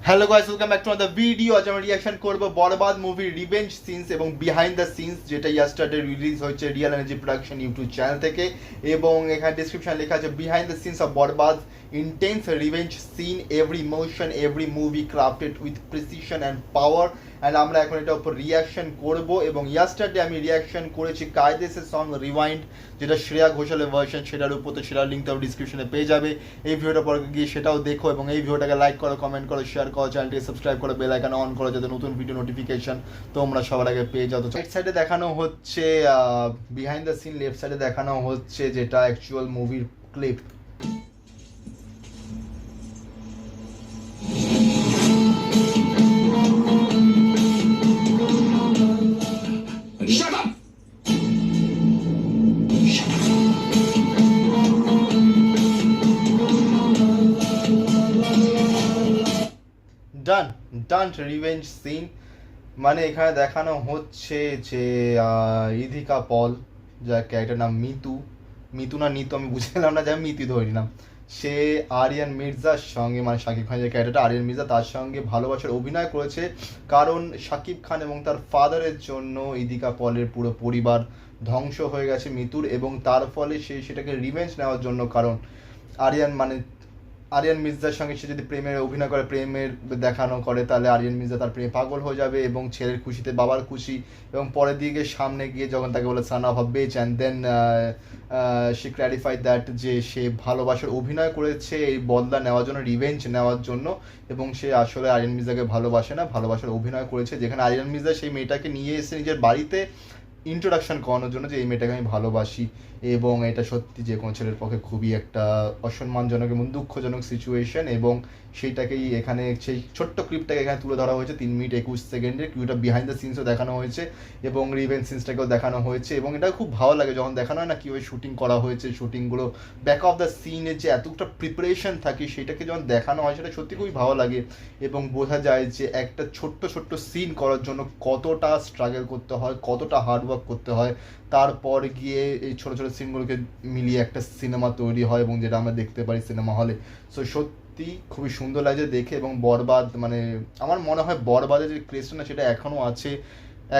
Hello guys, welcome back to another video. আজ আমরা reaction করব বরবাদ মুভির রিভেঞ্জ সিনস এবং বিহাইন্ড দ্য সিনস, যেটা ইয়েস্টারডে রিলিজ হয়েছে real energy production YouTube channel থেকে। এবং এখানে ডেসক্রিপশন লেখা আছে behind the scenes of Borbaad intense revenge scene, every emotion, every movie crafted with precision and power. And আমরা এখন এটার উপর রিয়াকশন করব। এবং ইয়াস্টারডে আমি রিয়াকশন করেছি কায়দেসের সং রিওয়াইন্ড, যেটা শ্রেয়া ঘোষালের ভার্সন, সেটার উপর তো সেটার লিঙ্কটা ডিসক্রিপশনে পেয়ে যাবে। এই ভিডিওটা পরে গিয়ে সেটাও দেখো এবং এই ভিডিওটাকে লাইক করো, কমেন্ট করো, শেয়ার করো, চ্যানেলটিকে সাবস্ক্রাইব করো, বেল আইকন অন করো যাতে নতুন ভিডিও নোটিফিকেশন তোমরা সবার আগে পেয়ে যাও। তো রাইট সাইডে দেখানো হচ্ছে বিহাইন্ড দ্য সিন, লেফট সাইডে দেখানো হচ্ছে যেটা অ্যাকচুয়াল মুভির ক্লিপ। Shut up! ডান রিভেঞ্জ সিন। মানে এখানে দেখানো হচ্ছে যে ইধিকা পল, যার ক্যারেক্টার নাম মিতু না নিতু আমি বুঝলাম না, যাই মিতু ধরে নিলাম, সে আরিয়ান মির্জার সঙ্গে, মানে শাকিব খানের যে ক্যারেক্টারটা আরিয়ান মির্জা, তার সঙ্গে ভালোবাসার অভিনয় করেছে। কারণ শাকিব খান এবং তার ফাদারের জন্য ইদিকা পলের পুরো পরিবার ধ্বংস হয়ে গেছে মিতুর, এবং তার ফলে সে সেটাকে রিভেঞ্জ নেওয়ার জন্য, কারণ আরিয়ান মির্জার সঙ্গে সে যদি প্রেমের অভিনয় করে, প্রেমের দেখানো করে, তাহলে আরিয়ান মির্জা তার প্রেমে পাগল হয়ে যাবে এবং ছেলের খুশিতে বাবার খুশি। এবং পরের দিকে সামনে গিয়ে যখন তাকে বলে son of a bitch, and then সে ক্ল্যারিফাই দ্যাট যে সে ভালোবাসার অভিনয় করেছে এই বদলা নেওয়ার জন্য, রিভেঞ্জ নেওয়ার জন্য, এবং সে আসলে আরিয়ান মির্জাকে ভালোবাসে না, ভালোবাসার অভিনয় করেছে। যেখানে আরিয়ান মির্জা সেই মেয়েটাকে নিয়ে এসে নিজের বাড়িতে ইন্ট্রোডাকশন করানোর জন্য যে এই মেয়েটাকে আমি ভালোবাসি। এবং এটা সত্যি যে কোনো ছেলের পক্ষে খুবই একটা অসম্মানজনক এবং দুঃখজনক সিচুয়েশন, এবং সেইটাকেই এখানে সেই ছোট্ট ক্লিপটাকে এখানে তুলে ধরা হয়েছে 3 মিনিট 21 সেকেন্ডের। কিউটা বিহাইন্ড দ্য সিনসও দেখানো হয়েছে এবং রিভেঞ্জ সিনসটাকেও দেখানো হয়েছে। এবং এটা খুব ভালো লাগে যখন দেখানো হয় না কীভাবে শুটিং করা হয়েছে, শুটিংগুলো ব্যাক অফ দ্য সিনের যে এতটা প্রিপারেশন থাকে সেটাকে যখন দেখানো হয় সেটা সত্যি খুবই ভালো লাগে। এবং বোঝা যায় যে একটা ছোট্ট সিন করার জন্য কতটা স্ট্রাগল করতে হয়, কতটা হার্ডওয়ার্ক করতে হয়, তারপর গিয়ে এই ছোটো ছোটো সিনগুলোকে মিলিয়ে একটা সিনেমা তৈরি হয় এবং যেটা আমরা দেখতে পারি সিনেমা হলে। সো সত্যি খুবই সুন্দর লাগছে দেখে। এবং বরবাদ, মানে আমার মনে হয় বরবাদের যে ক্রেজটা না সেটা এখনও আছে,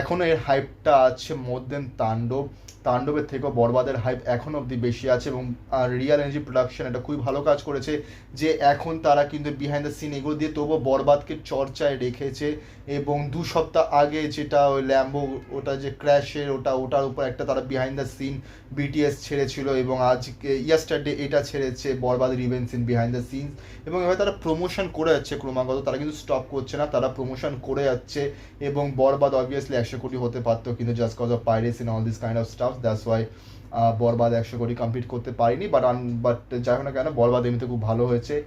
এখনও এর হাইপটা আছে মোর দেন তাণ্ডবের থেকেও বরবাদের হাইপ এখন অবধি বেশি আছে। এবং রিয়েল এনার্জি প্রোডাকশন এটা খুবই ভালো কাজ করেছে যে এখন তারা কিন্তু বিহাইন্ড দ্য সিন এগুলো দিয়ে তবুও বরবাদকে চর্চায় রেখেছে। এবং 2 সপ্তাহ আগে যেটা ওই ল্যাম্বো, ওটা যে ক্র্যাশের ওটার উপর একটা তারা বিহাইন্ড দ্য সিন বিটিএস ছেড়েছিল, এবং আজকে ইয়েস্টারডে এটা ছেড়েছে Borbaad revenge scene behind the scenes. এবং এবার তারা প্রমোশন করে যাচ্ছে ক্রমাগত, তারা কিন্তু স্টপ করছে না, তারা প্রমোশন করে যাচ্ছে। এবং বরবাদ অবভিয়াসলি 100 কোটি হতে পারতো, কিন্তু just cause of piracy and all this kind of stuff, that's why Borbaad 100 কোটি কমপ্লিট করতে পারিনি। বাট যাই হোক না কেন, বরবাদ এমনিতে খুব ভালো হয়েছে।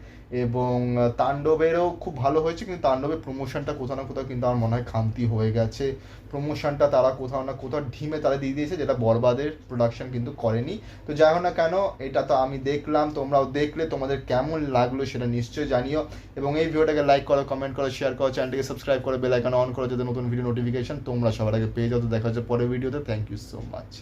এবং তাণ্ডবেরও খুব ভালো হয়েছে, কিন্তু তাণ্ডবের প্রমোশনটা কোথাও না কোথাও কিন্তু আমার মনে হয় খামতি হয়ে গেছে। প্রমোশনটা তারা কোথাও না কোথাও ঢিমে তারা দিয়ে দিয়েছে, যেটা বরবাদের প্রোডাকশন কিন্তু করেনি। তো যাই হোক না কেন, এটা তো আমি দেখলাম, তোমরাও দেখলে, তোমাদের কেমন লাগলো সেটা নিশ্চয়ই জানিও। এবং এই ভিডিওটাকে লাইক করো, কমেন্ট করো, শেয়ার করো, চ্যানেলটিকে সাবস্ক্রাইব করো, বেল আইকন অন করো যাতে নতুন ভিডিও নোটিফিকেশন তোমরা সবার আগে পেয়ে যাও। তো দেখা হচ্ছে পরের ভিডিওতে। Thank you so much.